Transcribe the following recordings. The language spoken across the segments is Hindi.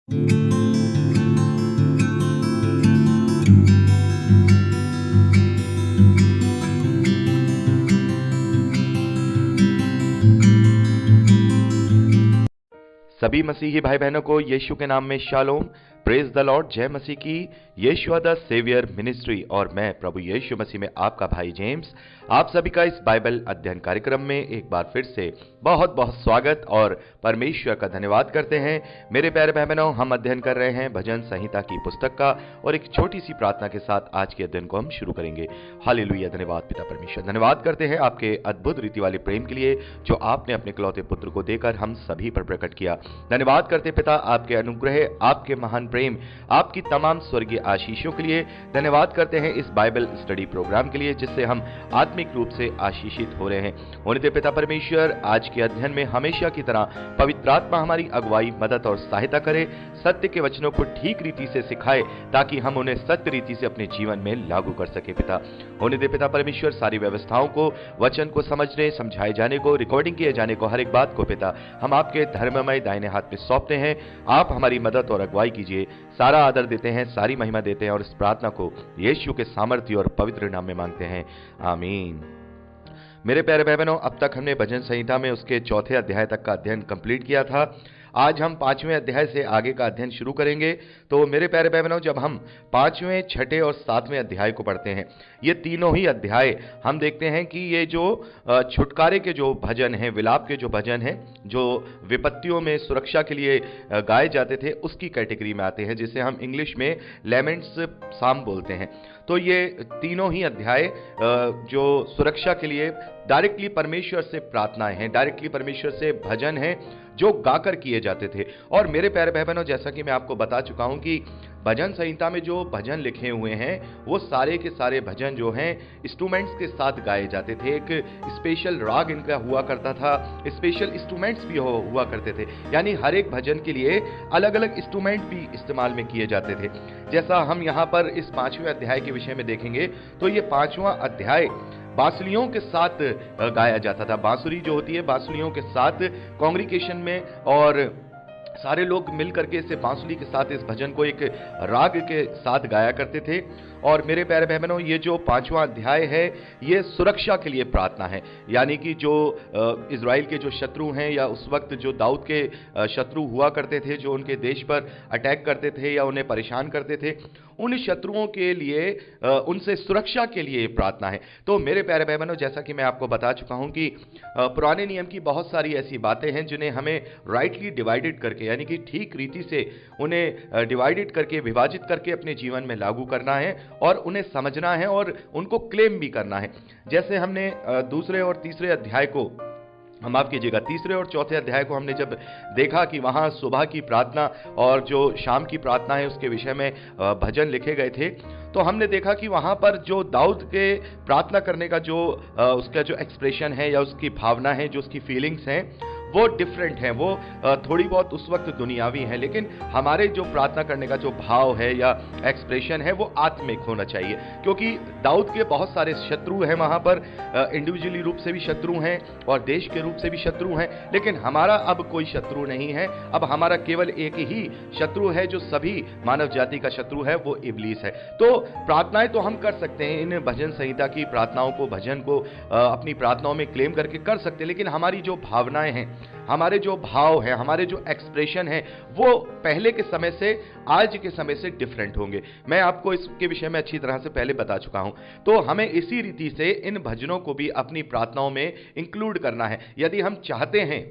सभी मसीही भाई बहनों को यीशु के नाम में शालोम, प्रेज द लॉर्ड, जय मसीह की। यीशु द सेवियर मिनिस्ट्री और मैं प्रभु यीशु मसीह में आपका भाई जेम्स, आप सभी का इस बाइबल अध्ययन कार्यक्रम में एक बार फिर से बहुत बहुत स्वागत और परमेश्वर का धन्यवाद करते हैं। मेरे प्यारे भाई बहनों, हम अध्ययन कर रहे हैं भजन संहिता की पुस्तक का और एक छोटी सी प्रार्थना के साथ आज के अध्ययन को हम शुरू करेंगे। हालेलुया, धन्यवाद पिता परमेश्वर, धन्यवाद करते हैं आपके अद्भुत रीति वाले प्रेम के लिए जो आपने अपने इकलौते पुत्र को देकर हम सभी पर प्रकट किया। धन्यवाद करते पिता आपके अनुग्रह, आपके महान प्रेम, आपकी तमाम स्वर्गीय आशीषों के लिए। धन्यवाद करते हैं इस बाइबल स्टडी प्रोग्राम के लिए जिससे हम आत्मिक रूप से आशीषित हो रहे हैं। होने दे पिता परमेश्वर, आज के अध्ययन में हमेशा की तरह पवित्र आत्मा हमारी अगुवाई, मदद और सहायता करे, सत्य के वचनों को ठीक रीति से सिखाए ताकि हम उन्हें सत्य रीति से अपने जीवन में लागू कर सके। पिता होने दे पिता परमेश्वर, सारी व्यवस्थाओं को, वचन को समझने, समझाए जाने को, रिकॉर्डिंग किए जाने को, हर एक बात को पिता हम आपके धर्ममय दाहिने हाथ में सौंपते हैं। आप हमारी मदद और अगुवाई कीजिए। सारा आदर देते हैं, सारी महिमा देते हैं और इस प्रार्थना को यीशु के सामर्थ्य और पवित्र नाम में मांगते हैं, आमीन। मेरे प्यारे भाई बहनों, अब तक हमने भजन संहिता में उसके चौथे अध्याय तक का अध्ययन कंप्लीट किया था। आज हम 5वें अध्याय से आगे का अध्ययन शुरू करेंगे। तो मेरे प्यारे भाई बहनों, जब हम 5वें, 6ठे और 7वें अध्याय को पढ़ते हैं, ये तीनों ही अध्याय हम देखते हैं कि ये जो छुटकारे के जो भजन हैं, विलाप के जो भजन हैं, जो विपत्तियों में सुरक्षा के लिए गाए जाते थे, उसकी कैटेगरी में आते हैं, जिसे हम इंग्लिश में लेमेंट्स साम बोलते हैं। तो ये तीनों ही अध्याय जो सुरक्षा के लिए डायरेक्टली परमेश्वर से प्रार्थनाएं हैं, डायरेक्टली परमेश्वर से भजन हैं जो गाकर किए जाते थे। और मेरे प्यारे भाई बहनों, जैसा कि मैं आपको बता चुका हूं कि भजन संहिता में जो भजन लिखे हुए हैं वो सारे के सारे भजन जो हैं इंस्ट्रूमेंट्स के साथ गाए जाते थे। एक स्पेशल राग इनका हुआ करता था, स्पेशल इंस्ट्रूमेंट्स भी हुआ करते थे, यानी हर एक भजन के लिए अलग अलग इंस्ट्रूमेंट भी इस्तेमाल में किए जाते थे। जैसा हम यहाँ पर इस 5वें अध्याय के विषय में देखेंगे तो ये 5वां अध्याय बांसुरियों के साथ गाया जाता था। बांसुरी जो होती है, बांसुरियों के साथ कांग्रीगेशन में और सारे लोग मिलकर के इसे बांसुरी के साथ इस भजन को एक राग के साथ गाया करते थे। और मेरे प्यारे भाई बहनों, ये जो 5वां अध्याय है ये सुरक्षा के लिए प्रार्थना है, यानी कि जो इजराइल के जो शत्रु हैं या उस वक्त जो दाऊद के शत्रु हुआ करते थे, जो उनके देश पर अटैक करते थे या उन्हें परेशान करते थे, उन शत्रुओं के लिए उनसे सुरक्षा के लिए प्रार्थना है। तो मेरे प्यारे भाई बहनों, जैसा कि मैं आपको बता चुका हूं कि पुराने नियम की बहुत सारी ऐसी बातें हैं जिन्हें हमें राइटली डिवाइडेड करके, यानी कि ठीक रीति से उन्हें डिवाइडेड करके, विभाजित करके अपने जीवन में लागू करना है और उन्हें समझना है और उनको क्लेम भी करना है। जैसे हमने दूसरे और तीसरे अध्याय को, माफ कीजिएगा, तीसरे और चौथे अध्याय को हमने जब देखा कि वहां सुबह की प्रार्थना और जो शाम की प्रार्थना है उसके विषय में भजन लिखे गए थे, तो हमने देखा कि वहां पर जो दाऊद के प्रार्थना करने का जो उसका जो एक्सप्रेशन है या उसकी भावना है, जो उसकी फीलिंग्स हैं, वो डिफरेंट है, वो थोड़ी बहुत उस वक्त दुनियावी है। लेकिन हमारे जो प्रार्थना करने का जो भाव है या एक्सप्रेशन है वो आत्मिक होना चाहिए, क्योंकि दाऊद के बहुत सारे शत्रु हैं वहां पर, इंडिविजुअली रूप से भी शत्रु हैं और देश के रूप से भी शत्रु हैं। लेकिन हमारा अब कोई शत्रु नहीं है, अब हमारा केवल एक ही शत्रु है जो सभी मानव जाति का शत्रु है, वो इब्लीस है। तो प्रार्थनाएं तो हम कर सकते हैं, इन भजन संहिता की प्रार्थनाओं को, भजन को अपनी प्रार्थनाओं में क्लेम करके कर सकते हैं, लेकिन हमारी जो भावनाएं हैं, हमारे जो भाव है, हमारे जो एक्सप्रेशन है, वो पहले के समय से आज के समय से डिफरेंट होंगे। मैं आपको इसके विषय में अच्छी तरह से पहले बता चुका हूं। तो हमें इसी रीति से इन भजनों को भी अपनी प्रार्थनाओं में इंक्लूड करना है। यदि हम चाहते हैं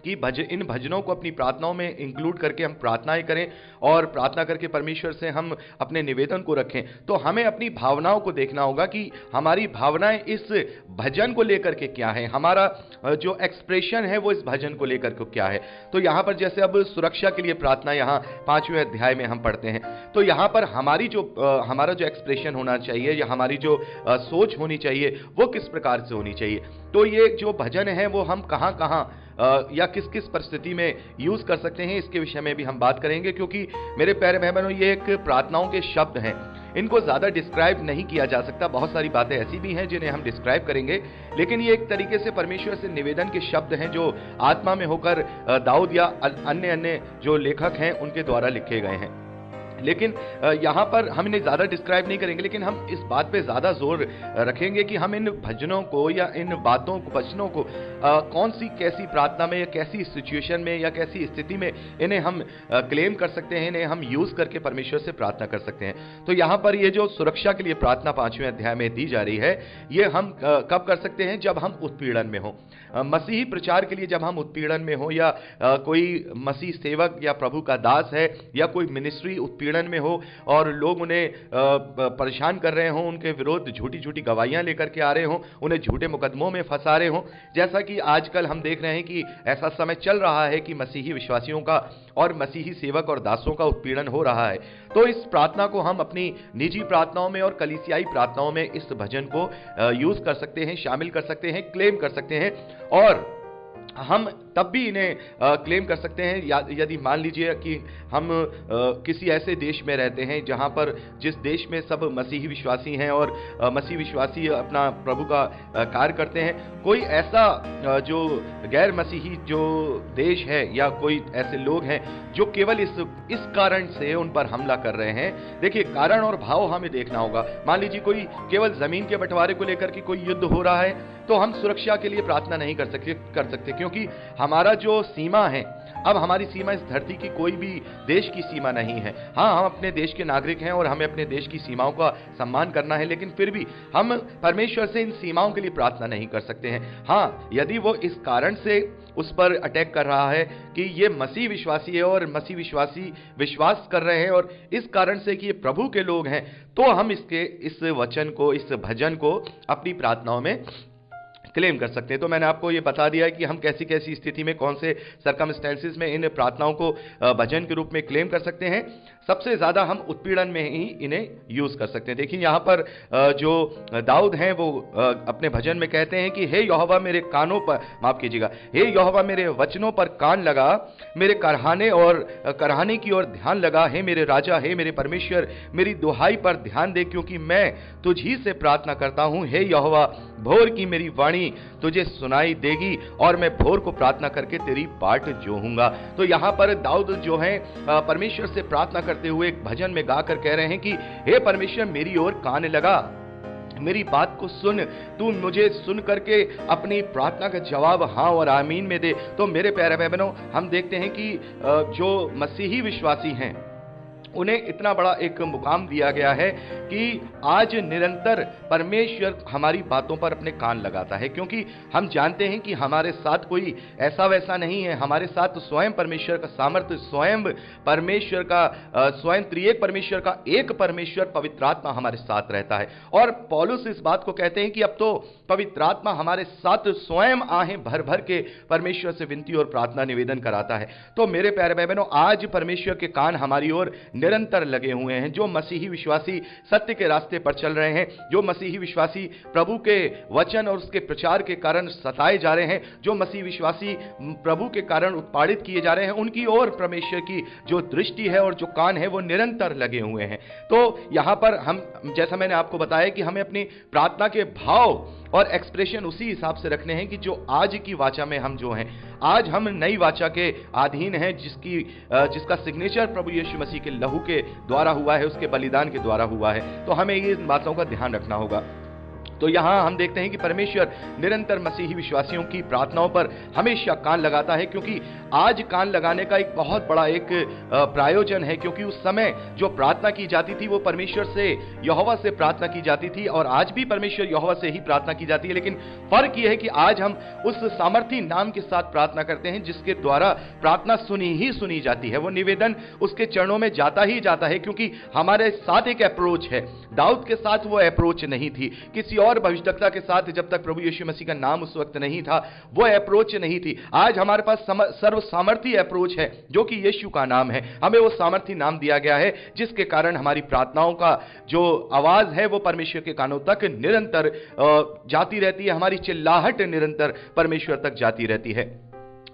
कि इन भजनों को अपनी प्रार्थनाओं में इंक्लूड करके हम प्रार्थनाएं करें और प्रार्थना करके परमेश्वर से हम अपने निवेदन को रखें, तो हमें अपनी भावनाओं को देखना होगा कि हमारी भावनाएं इस भजन को लेकर के क्या है, हमारा जो एक्सप्रेशन है वो इस भजन को लेकर के क्या है। तो यहां पर जैसे अब सुरक्षा के लिए प्रार्थना यहां 5वें अध्याय में हम पढ़ते हैं, तो यहां पर हमारा जो एक्सप्रेशन होना चाहिए या हमारी जो सोच होनी चाहिए वो किस प्रकार से होनी चाहिए। तो ये जो भजन है वो हम कहां कहां या किस किस परिस्थिति में यूज कर सकते हैं, इसके विषय में भी हम बात करेंगे, क्योंकि मेरे प्यारे भाई बहनों, ये एक प्रार्थनाओं के शब्द हैं, इनको ज्यादा डिस्क्राइब नहीं किया जा सकता। बहुत सारी बातें ऐसी भी हैं जिन्हें हम डिस्क्राइब करेंगे, लेकिन ये एक तरीके से परमेश्वर से निवेदन के शब्द हैं जो आत्मा में होकर दाऊद या अन्य अन्य जो लेखक हैं उनके द्वारा लिखे गए हैं। लेकिन यहाँ पर हम इन्हें ज्यादा डिस्क्राइब नहीं करेंगे, लेकिन हम इस बात पे ज्यादा जोर रखेंगे कि हम इन भजनों को या इन बातों को, वचनों को कौन सी कैसी प्रार्थना में या कैसी सिचुएशन में या कैसी स्थिति में इन्हें हम क्लेम कर सकते हैं, इन्हें हम यूज करके परमेश्वर से प्रार्थना कर सकते हैं। तो यहाँ पर ये जो सुरक्षा के लिए प्रार्थना 5वें अध्याय में दी जा रही है, ये हम कब कर सकते हैं? जब हम उत्पीड़न में हो, मसीही प्रचार के लिए जब हम उत्पीड़न में हो, या कोई मसीह सेवक या प्रभु का दास है या कोई मिनिस्ट्री उत्पीड़न में हो और लोग उन्हें परेशान कर रहे हो, उनके विरोध झूठी झूठी गवाहियां लेकर के आ रहे हो, उन्हें झूठे मुकदमों में फंसा रहे हो, जैसा कि आजकल हम देख रहे हैं कि ऐसा समय चल रहा है कि मसीही विश्वासियों का और मसीही सेवक और दासों का उत्पीड़न हो रहा है। तो इस प्रार्थना को हम अपनी निजी प्रार्थनाओं में और कलीसियाई प्रार्थनाओं में इस भजन को यूज कर सकते हैं, शामिल कर सकते हैं, क्लेम कर सकते हैं। और हम तब भी इन्हें क्लेम कर सकते हैं यदि मान लीजिए कि हम किसी ऐसे देश में रहते हैं जहां पर, जिस देश में सब मसीही विश्वासी हैं और मसीही विश्वासी अपना प्रभु का कार्य करते हैं। कोई ऐसा जो गैर मसीही जो देश है या कोई ऐसे लोग हैं जो केवल इस कारण से उन पर हमला कर रहे हैं। देखिए, कारण और भाव हमें देखना होगा। मान लीजिए कोई केवल जमीन के बंटवारे को लेकर के कोई युद्ध हो रहा है, तो हम सुरक्षा के लिए प्रार्थना नहीं कर सकते क्योंकि हमारा जो सीमा है, अब हमारी सीमा इस धरती की कोई भी देश की सीमा नहीं है। हाँ, हम अपने देश के नागरिक हैं और हमें अपने देश की सीमाओं का सम्मान करना है, लेकिन फिर भी हम परमेश्वर से इन सीमाओं के लिए प्रार्थना नहीं कर सकते हैं। हाँ, यदि वो इस कारण से उस पर अटैक कर रहा है कि ये मसीह विश्वासी है और मसीह विश्वासी विश्वास कर रहे हैं और इस कारण से कि ये प्रभु के लोग हैं, तो हम इस वचन को, इस भजन को अपनी प्रार्थनाओं में क्लेम कर सकते हैं। तो मैंने आपको ये बता दिया है कि हम कैसी कैसी स्थिति में, कौन से सर्कमस्टेंसेस में इन प्रार्थनाओं को भजन के रूप में क्लेम कर सकते हैं। सबसे ज्यादा हम उत्पीड़न में ही इन्हें यूज कर सकते हैं। देखिए, यहाँ पर जो दाऊद हैं वो अपने भजन में कहते हैं कि हे यहोवा मेरे कानों पर, माफ कीजिएगा, हे यहोवा मेरे वचनों पर कान लगा, मेरे कराहने की ओर ध्यान लगा। हे मेरे राजा, हे मेरे परमेश्वर, मेरी दुहाई पर ध्यान दे, क्योंकि मैं तुझी से प्रार्थना करता हूं। हे यहोवा, भोर की मेरी वाणी तुझे सुनाई देगी और मैं भोर को प्रार्थना करके तेरी बाट जोहूंगा। तो यहाँ पर दाऊद जो है परमेश्वर से प्रार्थना करते हुए एक भजन में गाकर कह रहे हैं कि हे परमेश्वर, मेरी ओर कान लगा, मेरी बात को सुन, तू मुझे सुन करके अपनी प्रार्थना का जवाब हाँ और आमीन में दे। तो मेरे प्यारे भाई बहनों, हम देखते हैं कि जो मसीही विश्वासी हैं उन्हें इतना बड़ा एक मुकाम दिया गया है कि आज निरंतर परमेश्वर हमारी बातों पर अपने कान लगाता है, क्योंकि हम जानते हैं कि हमारे साथ कोई ऐसा वैसा नहीं है। हमारे साथ स्वयं परमेश्वर का सामर्थ्य, स्वयं परमेश्वर का, स्वयं त्रिएक परमेश्वर का एक परमेश्वर पवित्र आत्मा हमारे साथ रहता है। और पौलुस इस बात को कहते हैं कि अब तो पवित्र आत्मा हमारे साथ स्वयं आहें भर भर के परमेश्वर से विनती और प्रार्थना निवेदन कराता है। तो मेरे प्यारे भाई बहनों, आज परमेश्वर के कान हमारी ओर निरंतर लगे हुए हैं। जो मसीही विश्वासी सत्य के रास्ते पर चल रहे हैं, जो मसीही विश्वासी प्रभु के वचन और उसके प्रचार के कारण सताए जा रहे हैं, जो मसीही विश्वासी प्रभु के कारण उत्पादित किए जा रहे हैं, उनकी ओर परमेश्वर की जो दृष्टि है और जो कान है वो निरंतर लगे हुए हैं। तो यहां पर हम, जैसा मैंने आपको बताया कि हमें अपनी प्रार्थना के भाव और एक्सप्रेशन उसी हिसाब से रखने हैं कि जो आज की वाचा में हम जो हैं, आज हम नई वाचा के अधीन हैं, जिसका सिग्नेचर प्रभु यीशु मसीह के लहू के द्वारा हुआ है, उसके बलिदान के द्वारा हुआ है। तो हमें ये बातों का ध्यान रखना होगा। तो यहां हम देखते हैं कि परमेश्वर निरंतर मसीही विश्वासियों की प्रार्थनाओं पर हमेशा कान लगाता है, क्योंकि आज कान लगाने का एक बहुत बड़ा एक प्रायोजन है। क्योंकि उस समय जो प्रार्थना की जाती थी वो परमेश्वर से, यहोवा से प्रार्थना की जाती थी, और आज भी परमेश्वर यहोवा से ही प्रार्थना की जाती है। लेकिन फर्क यह है कि आज हम उस सामर्थी नाम के साथ प्रार्थना करते हैं जिसके द्वारा प्रार्थना सुनी जाती है। वो निवेदन उसके चरणों में जाता ही जाता है, क्योंकि हमारे साथ एक अप्रोच है। दाऊद के साथ वो अप्रोच नहीं थी, किसी और भविष्यवक्ता के साथ जब तक प्रभु यीशु मसीह का नाम उस वक्त नहीं था, वो अप्रोच नहीं थी। आज हमारे पास सर्व सामर्थी अप्रोच है, जो कि यीशु का नाम है। हमें वो सामर्थी नाम दिया गया है, जिसके कारण हमारी प्रार्थनाओं का जो आवाज है वो परमेश्वर के कानों तक निरंतर जाती रहती है। हमारी चिल्लाहट निरंतर परमेश्वर तक जाती रहती है।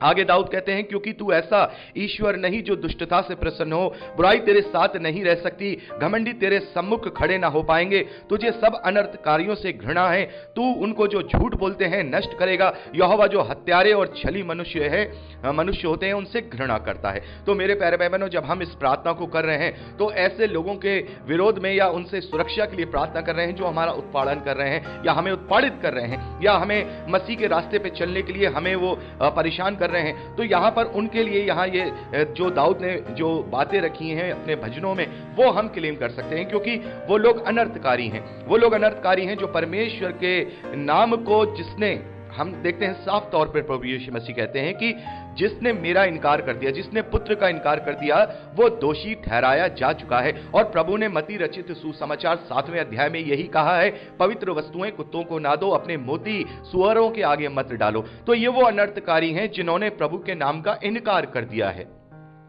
आगे दाऊद कहते हैं, क्योंकि तू ऐसा ईश्वर नहीं जो दुष्टता से प्रसन्न हो, बुराई तेरे साथ नहीं रह सकती, घमंडी तेरे सम्मुख खड़े ना हो पाएंगे, तुझे सब अनर्थकारियों से घृणा है, तू उनको जो झूठ बोलते हैं नष्ट करेगा, यहोवा जो हत्यारे और छली मनुष्य होते हैं उनसे घृणा करता है। तो मेरे प्यारे भाई बहनों, जब हम इस प्रार्थना को कर रहे हैं तो ऐसे लोगों के विरोध में या उनसे सुरक्षा के लिए प्रार्थना कर रहे हैं जो हमारा उत्पादन कर रहे हैं या हमें उत्पादित कर रहे हैं या हमें मसीह के रास्ते पे चलने के लिए हमें वो परेशान कर रहे हैं। तो यहां पर उनके लिए यहां ये जो दाऊद ने जो बातें रखी हैं अपने भजनों में, वो हम क्लेम कर सकते हैं, क्योंकि वो लोग अनर्थकारी हैं। वो लोग अनर्थकारी हैं जो परमेश्वर के नाम को, जिसने, हम देखते हैं साफ तौर पर प्रभु यीशु मसीह कहते हैं कि जिसने मेरा इनकार कर दिया, जिसने पुत्र का इनकार कर दिया, वो दोषी ठहराया जा चुका है। और प्रभु ने मत्ती रचित सुसमाचार 7वें अध्याय में यही कहा है, पवित्र वस्तुएं कुत्तों को ना दो, अपने मोती सुअरों के आगे मत डालो। तो ये वो अनर्थकारी हैं जिन्होंने प्रभु के नाम का इनकार कर दिया है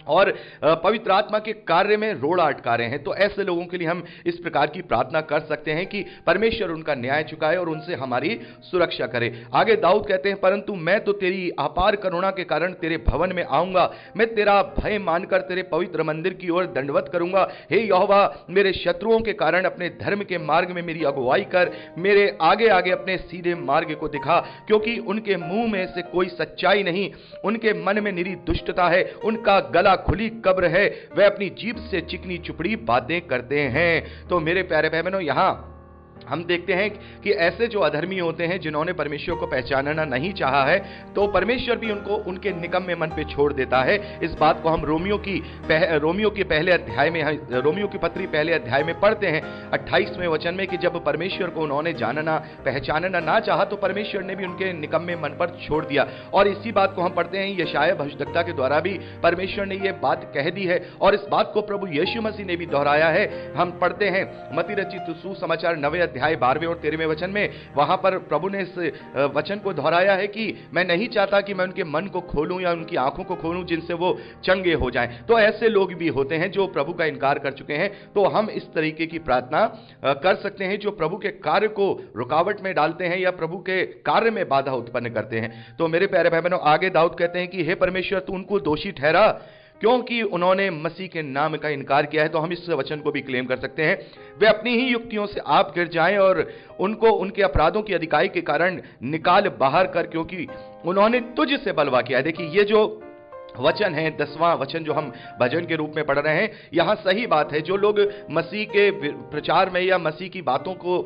और पवित्र आत्मा के कार्य में रोड़ा अटका रहे हैं। तो ऐसे लोगों के लिए हम इस प्रकार की प्रार्थना कर सकते हैं कि परमेश्वर उनका न्याय चुकाए और उनसे हमारी सुरक्षा करे। आगे दाऊद कहते हैं, परंतु मैं तो तेरी अपार करुणा के कारण तेरे भवन में आऊंगा, मैं तेरा भय मानकर तेरे पवित्र मंदिर की ओर दंडवत करूंगा। हे यहोवा, मेरे शत्रुओं के कारण अपने धर्म के मार्ग में मेरी अगुवाई कर, मेरे आगे आगे अपने सीधे मार्ग को दिखा, क्योंकि उनके मुंह में से कोई सच्चाई नहीं, उनके मन में निरी दुष्टता है, उनका गला खुली कब्र है, वे अपनी जीभ से चिकनी चुपड़ी बातें करते हैं। तो मेरे प्यारे भाई बहनों, यहां हम देखते हैं कि ऐसे जो अधर्मी होते हैं जिन्होंने परमेश्वर को पहचानना नहीं चाहा है, तो परमेश्वर भी उनको उनके निकम्मे मन पे छोड़ देता है। इस बात को हम रोमियो के पहले अध्याय में, रोमियो की पत्री पहले अध्याय में पढ़ते हैं 28वें वचन में कि जब परमेश्वर को उन्होंने जानना पहचानना ना चाहा तो परमेश्वर ने भी उनके निकम्मे मन पर छोड़ दिया। और इसी बात को हम पढ़ते हैं यशायाह भविष्यद्वक्ता के द्वारा भी परमेश्वर ने यह बात कह दी है और इस बात को प्रभु यीशु मसीह ने भी दोहराया है। हम पढ़ते हैं मत्ती रचित सुसमाचार 9वें अध्याय 12वें और 13वें वचन में, वहां पर प्रभु ने इस वचन को दोहराया है कि मैं नहीं चाहता कि मैं उनके मन को खोलूं या उनकी आंखों को खोलूं जिनसे वो चंगे हो जाएं। तो ऐसे लोग भी होते हैं जो प्रभु का इनकार कर चुके हैं। तो हम इस तरीके की प्रार्थना कर सकते हैं जो प्रभु के कार्य को रुकावट में डालते हैं या प्रभु के कार्य में बाधा उत्पन्न करते हैं। तो मेरे प्यारे भाई बहनों, आगे दाऊद कहते हैं कि हे परमेश्वर, तू उनको दोषी ठहरा क्योंकि उन्होंने मसीह के नाम का इनकार किया है। तो हम इस वचन को भी क्लेम कर सकते हैं, वे अपनी ही युक्तियों से आप गिर जाएं और उनको उनके अपराधों की अधिकाई के कारण निकाल बाहर कर, क्योंकि उन्होंने तुझ से बलवा किया है। देखिए, ये जो वचन है 10वां वचन जो हम भजन के रूप में पढ़ रहे हैं, यहां सही बात है। जो लोग मसीह के प्रचार में या मसीह की बातों को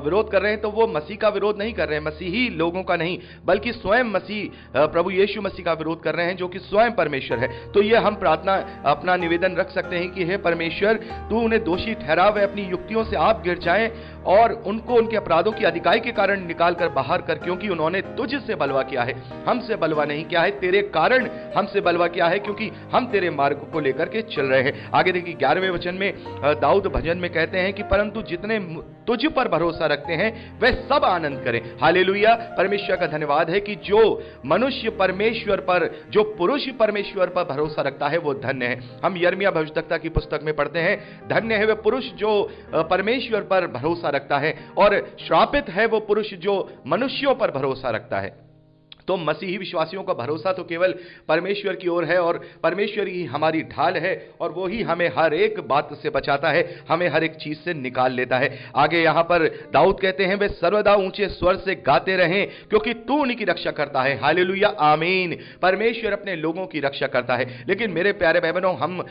विरोध कर रहे हैं, तो वो मसीह का विरोध नहीं कर रहे हैं, मसीही लोगों का नहीं, बल्कि स्वयं मसीह प्रभु यीशु मसीह का विरोध कर रहे हैं जो कि स्वयं परमेश्वर है। तो ये हम प्रार्थना अपना निवेदन रख सकते हैं कि हे परमेश्वर, तू उन्हें दोषी ठहरा, वे अपनी युक्तियों से आप गिर जाएं और उनको उनके अपराधों की अधिकाई के कारण निकाल कर बाहर कर, क्योंकि उन्होंने तुझ से बलवा किया है, हमसे बलवा नहीं किया है, तेरे कारण हमसे बलवा किया है, क्योंकि हम तेरे मार्ग को लेकर के चल रहे हैं। आगे देखिए 11वें वचन में दाऊद भजन में कहते हैं कि परंतु जितने तुझ पर भरोसा रखते हैं वे सब आनंद करें। हालेलुया, परमेश्वर का धन्यवाद है कि जो मनुष्य परमेश्वर पर, जो पुरुष परमेश्वर पर भरोसा रखता है वो धन्य है। हम यिर्मयाह भविष्यद्वक्ता की पुस्तक में पढ़ते हैं, धन्य है वह पुरुष जो परमेश्वर पर भरोसा रखता है और श्रापित है वो पुरुष जो मनुष्यों पर भरोसा रखता है। तो मसीही विश्वासियों का भरोसा तो केवल परमेश्वर की ओर है और परमेश्वर ही हमारी ढाल है और वो ही हमें हर एक बात से बचाता है, हमें हर एक चीज से निकाल लेता है। आगे यहां पर दाऊद कहते हैं, वे सर्वदा ऊंचे स्वर से गाते रहें क्योंकि तू उनकी रक्षा करता है। हालेलुया, आमीन। परमेश्वर अपने लोगों की रक्षा करता है। लेकिन मेरे प्यारे भाई बहनों, हम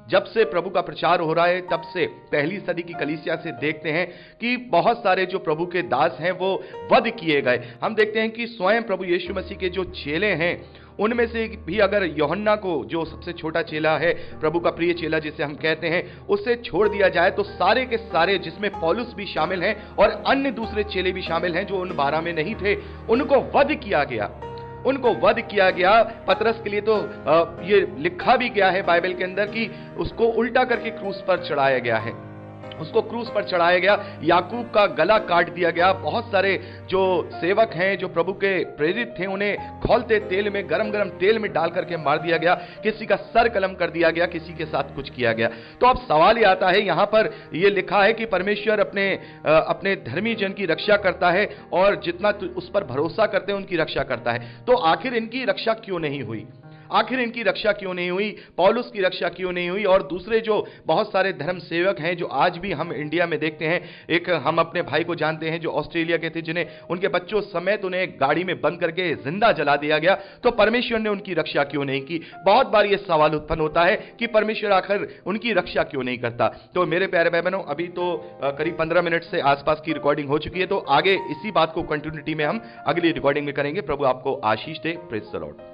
जब से प्रभु का प्रचार हो रहा है तब से पहली सदी की कलीसिया से देखते हैं कि बहुत सारे जो प्रभु के दास हैं वो वध किए गए। हम देखते हैं कि स्वयं प्रभु यीशु मसीह के जो चेले हैं उनमें से भी अगर यूहन्ना को, जो सबसे छोटा चेला है, प्रभु का प्रिय चेला जिसे हम कहते हैं, उसे छोड़ दिया जाए तो सारे के सारे, जिसमें पौलुस भी शामिल हैं और अन्य दूसरे चेले भी शामिल हैं जो उन 12 में नहीं थे, उनको वध किया गया, उनको वध किया गया। पतरस के लिए तो ये लिखा भी गया है बाइबल के अंदर कि उसको उल्टा करके क्रूस पर चढ़ाया गया है। उसको क्रूस पर चढ़ाया गया, याकूब का गला काट दिया गया। बहुत सारे जो सेवक हैं, जो प्रभु के प्रेरित थे, उन्हें खौलते तेल में, गरम गरम तेल में डाल करके मार दिया गया। किसी का सर कलम कर दिया गया, किसी के साथ कुछ किया गया। तो अब सवाल ये आता है, यहां पर यह लिखा है कि परमेश्वर अपने धर्मी जन की रक्षा करता है और जितना उस पर भरोसा करते हैं उनकी रक्षा करता है। तो आखिर इनकी रक्षा क्यों नहीं हुई? आखिर इनकी रक्षा क्यों नहीं हुई? पौलुस की रक्षा क्यों नहीं हुई? और दूसरे जो बहुत सारे धर्म सेवक हैं, जो आज भी हम इंडिया में देखते हैं, एक हम अपने भाई को जानते हैं जो ऑस्ट्रेलिया के थे, जिन्हें उनके बच्चों समेत उन्हें गाड़ी में बंद करके जिंदा जला दिया गया। तो परमेश्वर ने उनकी रक्षा क्यों नहीं की? बहुत बार यह सवाल उत्पन्न होता है कि परमेश्वर आखिर उनकी रक्षा क्यों नहीं करता। तो मेरे प्यारे भाई बहनों, अभी तो करीब 15 मिनट से आसपास की रिकॉर्डिंग हो चुकी है, तो आगे इसी बात को कंटिन्यूटी में हम अगली रिकॉर्डिंग में करेंगे। प्रभु आपको आशीष दे। Praise the Lord.